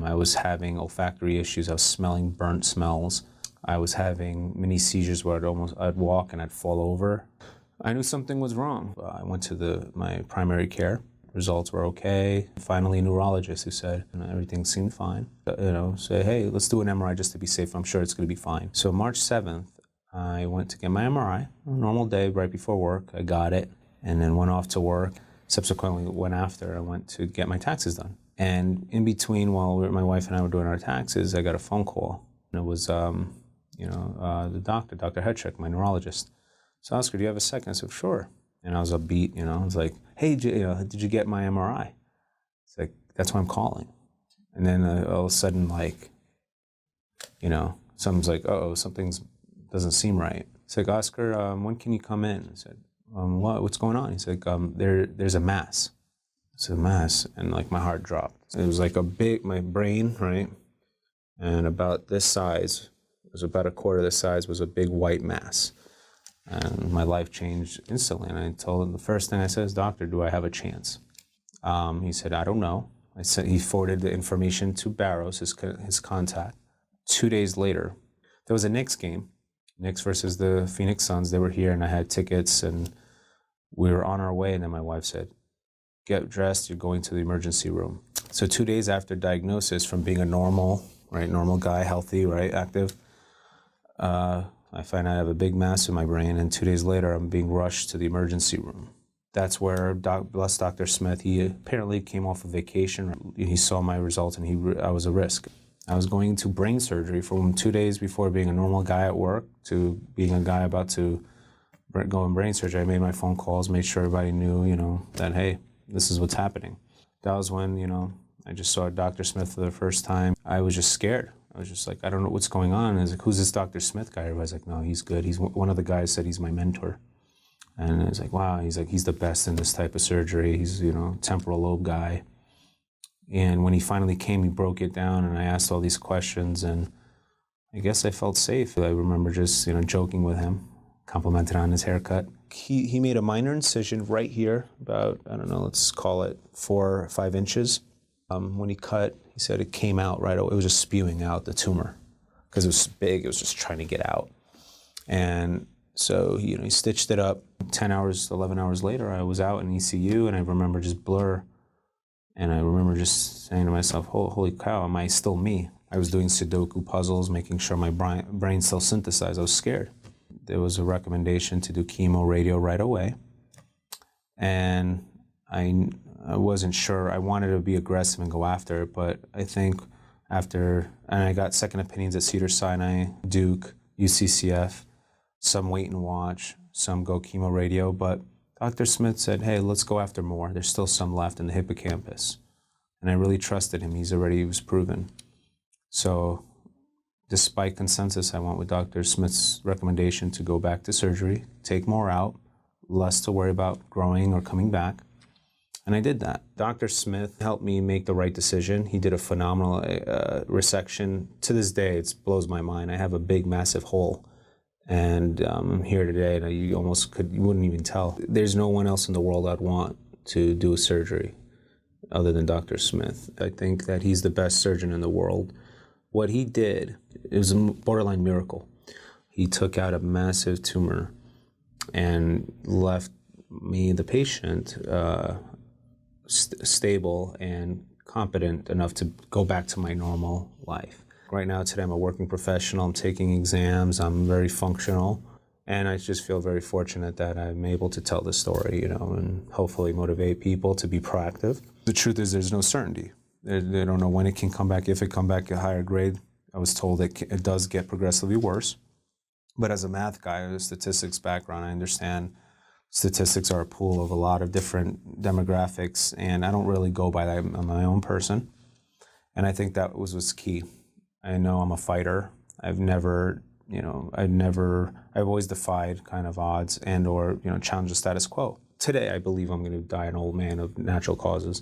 I was having olfactory issues. I was smelling burnt smells. I was having mini seizures where I'd walk and I'd fall over. I knew something was wrong. I went to my primary care. Results were okay. Finally, a neurologist who said everything seemed fine. Say, hey, let's do an MRI just to be safe. I'm sure it's going to be fine. So March 7th, I went to get my MRI. A normal day right before work. I got it and then went off to work. Subsequently, I went to get my taxes done. And in between, while my wife and I were doing our taxes, I got a phone call. And it was, the doctor, Dr. Hetrick, my neurologist. So Oscar, do you have a second? I said, sure. And I was upbeat, I was like, hey, did you get my MRI? It's like, that's why I'm calling. And then all of a sudden, someone's like, uh-oh, something doesn't seem right. It's like, Oscar, when can you come in? I said, what's going on? He's like, there's a mass. It's a mass, and my heart dropped. It was like my brain, right? And about this size, it was about a quarter the size, was a big white mass. And my life changed instantly. And I told him, the first thing I said is, doctor, do I have a chance? He said, I don't know. He forwarded the information to Barrow, his contact. 2 days later, there was a Knicks game, Knicks versus the Phoenix Suns. They were here, and I had tickets, and we were on our way. And then my wife said, get dressed, you're going to the emergency room. So 2 days after diagnosis, from being a normal guy, healthy, right, active, I find I have a big mass in my brain, and 2 days later, I'm being rushed to the emergency room. That's where, bless Dr. Smith, he apparently came off of vacation. He saw my results, and I was a risk. I was going to brain surgery from 2 days before being a normal guy at work to being a guy about to go in brain surgery. I made my phone calls, made sure everybody knew, that, hey, this is what's happening. That was when, I just saw Dr. Smith for the first time. I was just scared. I was just like, I don't know what's going on. And I was like, who's this Dr. Smith guy? Everybody's like, no, he's good. One of the guys said he's my mentor. And I was like, wow, he's the best in this type of surgery. He's, temporal lobe guy. And when he finally came, he broke it down, and I asked all these questions, and I guess I felt safe. I remember just, joking with him, complimented on his haircut. He made a minor incision right here, about, I don't know, let's call it 4 or 5 inches. When he cut, he said it came out right away. It was just spewing out the tumor because it was big. It was just trying to get out. And so, he stitched it up. 10 hours, 11 hours later, I was out in ECU, and I remember just blur. And I remember just saying to myself, holy cow, am I still me? I was doing Sudoku puzzles, making sure my brain still synthesized. I was scared. There was a recommendation to do chemo radio right away. And I wasn't sure. I wanted to be aggressive and go after it, but I think and I got second opinions at Cedars-Sinai, Duke, UCCF, some wait and watch, some go chemo radio, but Dr. Smith said, hey, let's go after more. There's still some left in the hippocampus. And I really trusted him. He was proven. So despite consensus, I went with Dr. Smith's recommendation to go back to surgery, take more out, less to worry about growing or coming back. And I did that. Dr. Smith helped me make the right decision. He did a phenomenal resection. To this day, it blows my mind. I have a big, massive hole. And I'm here today, and you wouldn't even tell. There's no one else in the world I'd want to do a surgery other than Dr. Smith. I think that he's the best surgeon in the world. What he did, it was a borderline miracle. He took out a massive tumor and left me, the patient, stable and competent enough to go back to my normal life. Right now, today, I'm a working professional. I'm taking exams. I'm very functional. And I just feel very fortunate that I'm able to tell this story, and hopefully motivate people to be proactive. The truth is there's no certainty. They don't know when it can come back, if it come back at a higher grade. I was told it does get progressively worse. But as a math guy with a statistics background, I understand statistics are a pool of a lot of different demographics, and I don't really go by that. I'm my own person. And I think that was key. I know I'm a fighter. I've always defied kind of odds and or challenged the status quo. Today, I believe I'm going to die an old man of natural causes.